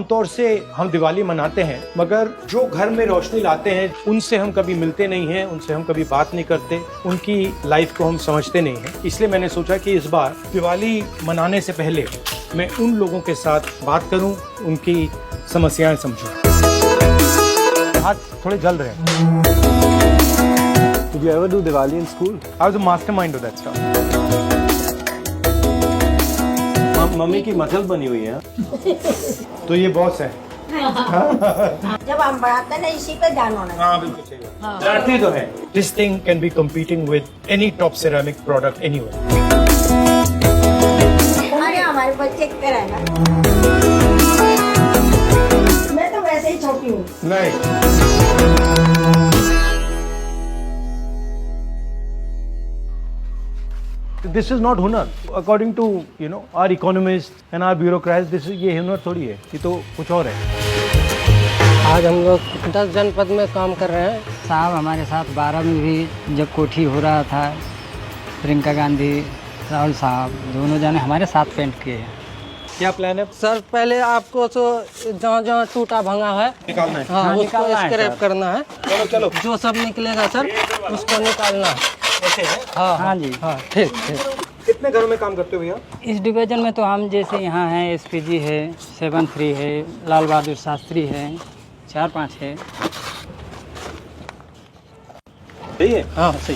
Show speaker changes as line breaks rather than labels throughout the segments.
आमतौर से हम दिवाली मनाते हैं, मगर जो घर में रोशनी लाते हैं उनसे हम कभी मिलते नहीं हैं, उनसे हम कभी बात नहीं करते, उनकी लाइफ को हम समझते नहीं हैं। इसलिए मैंने सोचा कि इस बार दिवाली मनाने से पहले मैं उन लोगों के साथ बात करूं, उनकी समस्याएं समझूं। हाथ थोड़े जल रहे हैं।
Did you ever do Diwali in school?
I was a mastermind of that stuff. Mummy की मसल बनी हुई है। तो ये बॉस है।
जब हम बढ़ाते ना इसी पे ध्यान होना।
हाँ बिल्कुल सही बात। जानते तो है। This thing can be competing with any top ceramic product anywhere.
हमारे बच्चे की तरह है ना। मैं तो वैसे ही छोटी हूँ।
नहीं। This is not हुनर. According to our economists and our bureaucrats, this is ये हुनर थोड़ी है. ये तो कुछ और है.
आज हम लोग 10 जनपद में काम कर रहे हैं।
साहब हमारे साथ 12 में भी जब कोठी हो रहा था, प्रियंका गांधी, राहुल साहब दोनों जने हमारे साथ पेंट किए हैं।
क्या प्लान है?
सर पहले आपको तो जहाँ टूटा भंगा है
निकालना है।
हाँ, उसको
निकालना है
स्क्रैप
सर।
करना है।
चलो।
जो सब निकलेगा सर उसको निकालना है।
ऐसे है?
हाँ जी।
हाँ ठीक।
कितने घरों में काम करते हो भैया?
इस डिवीजन में तो हम जैसे यहाँ हैं, एसपीजी है, 7-3 है, लाल बहादुर शास्त्री है, 4-5 है।
सही है?
हाँ सही।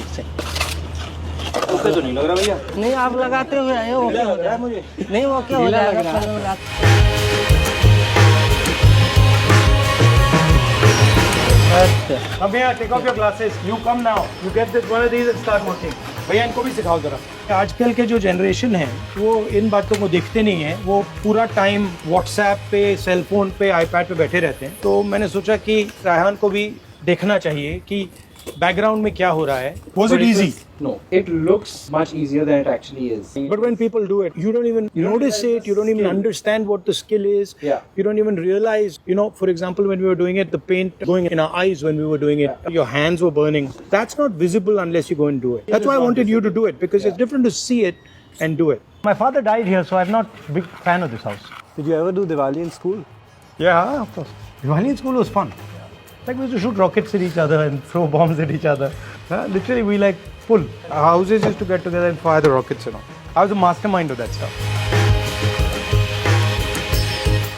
उससे तो नहीं लग रहा भैया।
नहीं आप लगाते हुए आए ओके हो जाएगा।
मुझे
नहीं ओके हो
ढीला लग
जाएगा।
रहा है।
कल में रात- अच्छा
अब भैया take off your glasses, you come now, you get this one of these and start working. भैया इनको भी सिखाओ जरा। आजकल के जो जनरेशन है वो इन बातों को देखते नहीं है, वो पूरा टाइम व्हाट्सएप पे, सेल फोन पे, आईपैड पे बैठे रहते हैं। तो मैंने सोचा कि रायहान को भी देखना चाहिए कि बैकग्राउंड में क्या हो रहा है। Was it easy?
No, it looks much easier than it actually is.
But when people do it, you don't even notice it, you don't even understand what the skill is.
Yeah.
You don't even realize, for example, when we were doing it, the paint going in our eyes when we were doing it, your hands were burning. That's not visible unless you go and do it. That's why I wanted you to do it, because it's different to see it and do it. My father died here, so I'm not a big fan of this house.
Did you ever do Diwali in school?
Yeah, of course. Diwali in school was fun. Like we used to shoot rockets at each other and throw bombs at each other. Literally, we like pull. Our houses used to get together and fire the rockets and all. I was a mastermind of that stuff.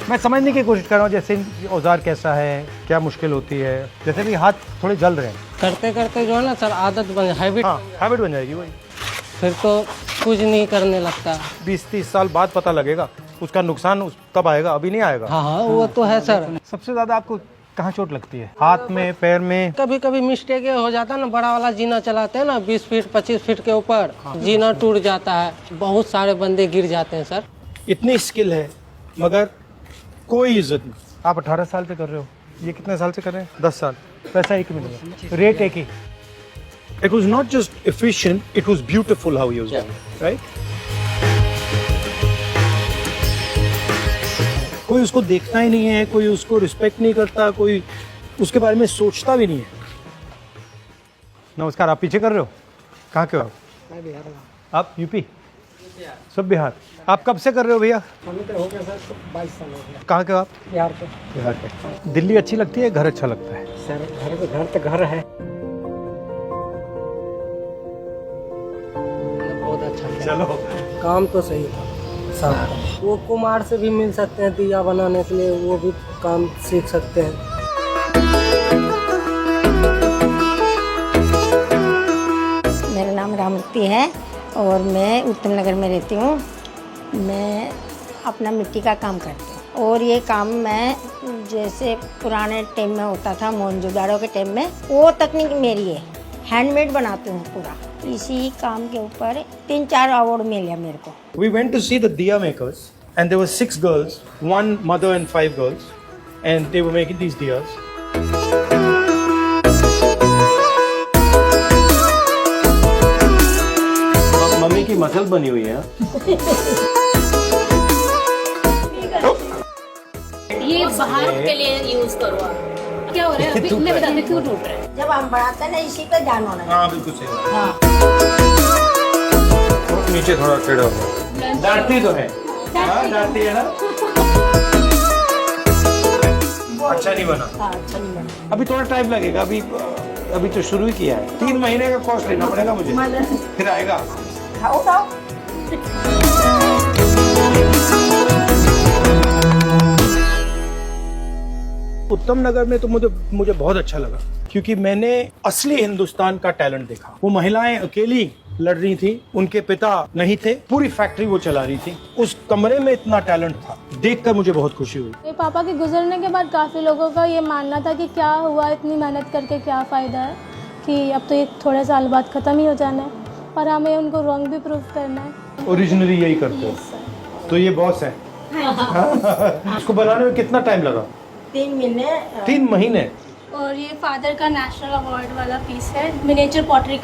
मैं समझने की कोशिश कर रहा हूँ जैसे औजार कैसा है, क्या मुश्किल होती है। जैसे भी हाथ थोड़े जल रहे हैं।
करते करते जो है ना सर आदत बन हैबिट
हाँ, हैबिट बन जाएगी वही।
फिर तो कुछ नहीं करने लगता।
20-30 साल बाद पता लगेगा उसका नुकसान तब आएगा, अभी नहीं आएगा।
हाँ वो तो है सर।
सबसे ज्यादा आपको कहाँ चोट लगती है? हाथ में, पैर में?
कभी कभी मिस्टेक ये हो जाता है ना, बड़ा वाला जीना चलाते हैं ना 20 फीट 25 फीट के ऊपर, जीना टूट जाता है, बहुत सारे बंदे गिर जाते हैं सर।
इतनी स्किल है मगर कोई इज्जत नहीं। आप 18 साल से कर रहे हो, ये कितने साल से कर रहे हैं? 10 साल। पैसा एक ही मिलेगा, रेट एक ही। It was not just efficient, it was beautiful how he was doing it, right? कोई उसको देखता ही नहीं है, कोई उसको रिस्पेक्ट नहीं करता, कोई उसके बारे में सोचता भी नहीं है। नमस्कार, आप पीछे कर रहे हो? कहाँ के हो आप?
मैं बिहार में।
आप यूपी? सब बिहार। आप कब से कर रहे हो भैया?
हमें तो हो गया सर 22 साल हो गया।
कहाँ के हो आप?
बिहार पे।
बिहार के। दिल्ली अच्छी लगती है, घर अच्छा लगता है?
सर घर तो घर है। बहुत अच्छा किया।
चलो।
काम तो सही था सब। वो कुमार से भी मिल सकते हैं दिया बनाने के लिए, वो भी काम सीख सकते हैं।
मेरा नाम रामवती है और मैं उत्तम नगर में रहती हूँ। मैं अपना मिट्टी का काम करती हूँ और ये काम मैं जैसे पुराने टाइम में होता था, मोहनजोदाड़ो के टाइम में, वो तकनीक मेरी है। हैंडमेड बनाती हूँ पूरा। इसी काम के ऊपर 3-4 अवार्ड मिले मेरे को।
We went to see the diya makers and there were 6 girls, 1 mother and 5 girls, and they were making these diyas. Mummy की मसल बनी हुई है।
ये बाहर के लिए यूज करो आप। क्या हो रहा है अभी? मैं बताती हूँ क्यों टूट रहा है।
जब हम बढ़ाते हैं ना इसी पे ध्यान होना।
हाँ बिल्कुल सही।
हाँ।
नीचे थोड़ा टेढ़ा हो। डांटती तो है। हाँ डांटती है ना। अच्छा नहीं बना।
हाँ, अच्छा नहीं बना।
अभी थोड़ा टाइम लगेगा, अभी तो शुरू ही किया है। 3 महीने का कोर्स लेना पड़ेगा मुझे, फिर आएगा।
खाओ खाओ।
उत्तम नगर में तो मुझे बहुत अच्छा लगा, क्योंकि मैंने असली हिंदुस्तान का टैलेंट देखा। वो महिलाएं अकेली लड़ रही थी, उनके पिता नहीं थे, पूरी फैक्ट्री वो चला रही थी। उस कमरे में इतना टैलेंट था, देखकर मुझे बहुत खुशी हुई।
मेरे पापा के गुजरने के बाद काफ़ी लोगों का ये मानना था कि क्या हुआ, इतनी मेहनत करके क्या फ़ायदा है, कि अब तो ये थोड़े साल बाद ख़त्म ही हो जाना है, पर हमें उनको रॉन्ग भी प्रूव करना है।
ओरिजिनली यही करते हो, तो ये बॉस है। इसको बनाने में कितना टाइम लगा?
3 महीने।
3 महीने।
और ये फादर का नेशनल अवार्ड वाला पीस है, मिनिएचर पॉटरी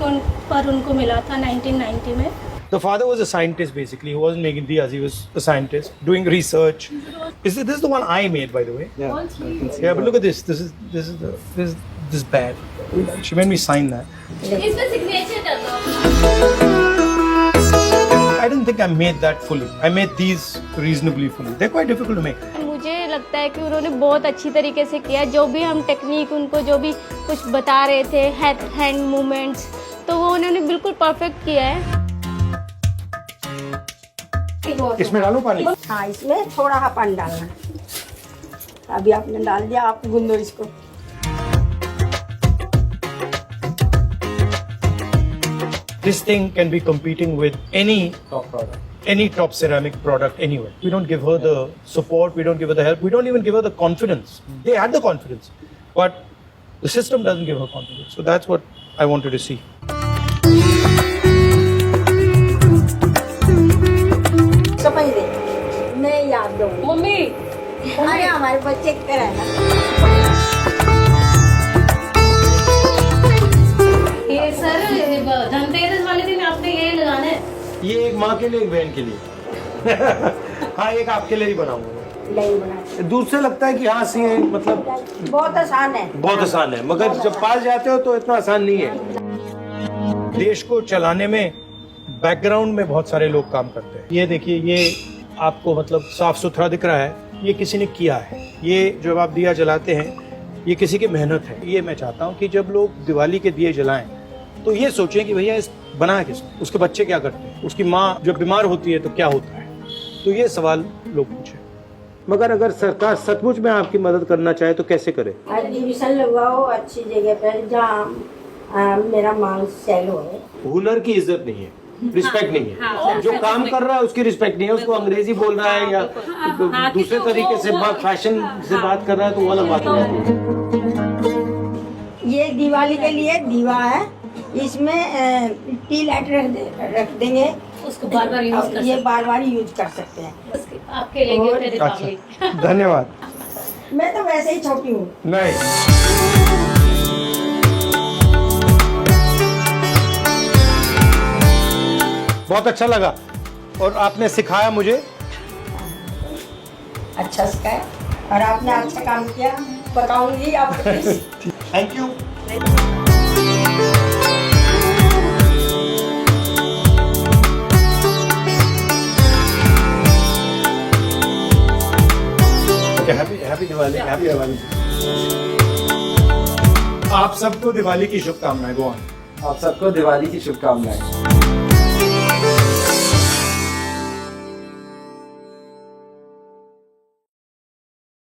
पर उनको मिला था 1990 में।
The father was a scientist basically. He wasn't making diyas. He was a scientist doing research. This is the one I made, by the way.
Yeah.
Yeah, but look at this. This is bad. She made me sign that.
इसमें signature कर दो।
I didn't think I made that fully. I made these reasonably fully. They're quite difficult to make.
मुझे लगता है कि उन्होंने बहुत अच्छी तरीके से किया, जो भी हम टेक्निक उनको जो भी कुछ बता रहे थे, हैंड मूवमेंट्स, तो वो उन्होंने बिल्कुल परफेक्ट किया है।
इसमें डालो पानी।
हाँ, इसमें थोड़ा सा पानी डालना है। अभी आपने डाल दिया, आप गूंदो इसको।
This thing can be competing with any top product, any top ceramic product anywhere. We don't give her the support, we don't give her the help, we don't even give her the confidence. They had the confidence, but the system doesn't give her confidence. So that's what I wanted to see.
समझ दे, मैं याद दूँ।
Mummy
अरे हमारे बच्चे की तरह है ना।
ये सर धनतेरस वाले दिन आपने ये लगाना है।
ये एक माँ के लिए, एक बहन के लिए। हाँ, एक आपके लिए ही बनाऊंगा।
नहीं बना।
दूर से लगता है कि हाँ सी मतलब
बहुत आसान है।
बहुत आसान है, मगर जब पास जाते हो तो इतना आसान नहीं है। देश को चलाने में बैकग्राउंड में बहुत सारे लोग काम करते हैं। ये देखिए, ये आपको मतलब साफ सुथरा दिख रहा है, ये किसी ने किया है। ये जब आप दिया जलाते हैं, ये किसी की मेहनत है। ये मैं चाहता हूँ कि जब लोग दिवाली के दिए जलाएं तो ये सोचें कि भैया इस बनाया किसने, उसके बच्चे क्या करते हैं, उसकी माँ जब बीमार होती है तो क्या होता है। तो ये सवाल लोग पूछें। मगर अगर सरकार सचमुच में आपकी मदद करना चाहे तो कैसे करे?
एग्जीबिशन लगवाओ अच्छी जगह पर, जहाँ मेरा माल सेल होए।
हुनर की इज्जत नहीं है, रिस्पेक्ट नहीं है। जो काम कर रहा है उसकी रिस्पेक्ट नहीं है। उसको अंग्रेजी बोल रहा है या दूसरे तरीके से फैशन से बात कर रहा है तो वो अलग बात हो जाती है।
ये दिवाली के लिए दीवा है, इसमें टी लाइट रख देंगे,
उसको बार बार यूज कर
ये बार बार यूज कर सकते हैं।
आपके लिए गिफ्ट है दीपावली।
अच्छा, धन्यवाद।
मैं तो वैसे ही छोटी हूँ।
नहीं, बहुत अच्छा लगा और आपने सिखाया मुझे।
अच्छा सिखाया और आपने अच्छा काम किया, बताऊंगी आपको।
Thank you. Happy Diwali. Happy Diwali. आप सबको दिवाली की शुभकामनाएं। Go on.
आप सबको दिवाली की शुभकामनाएं।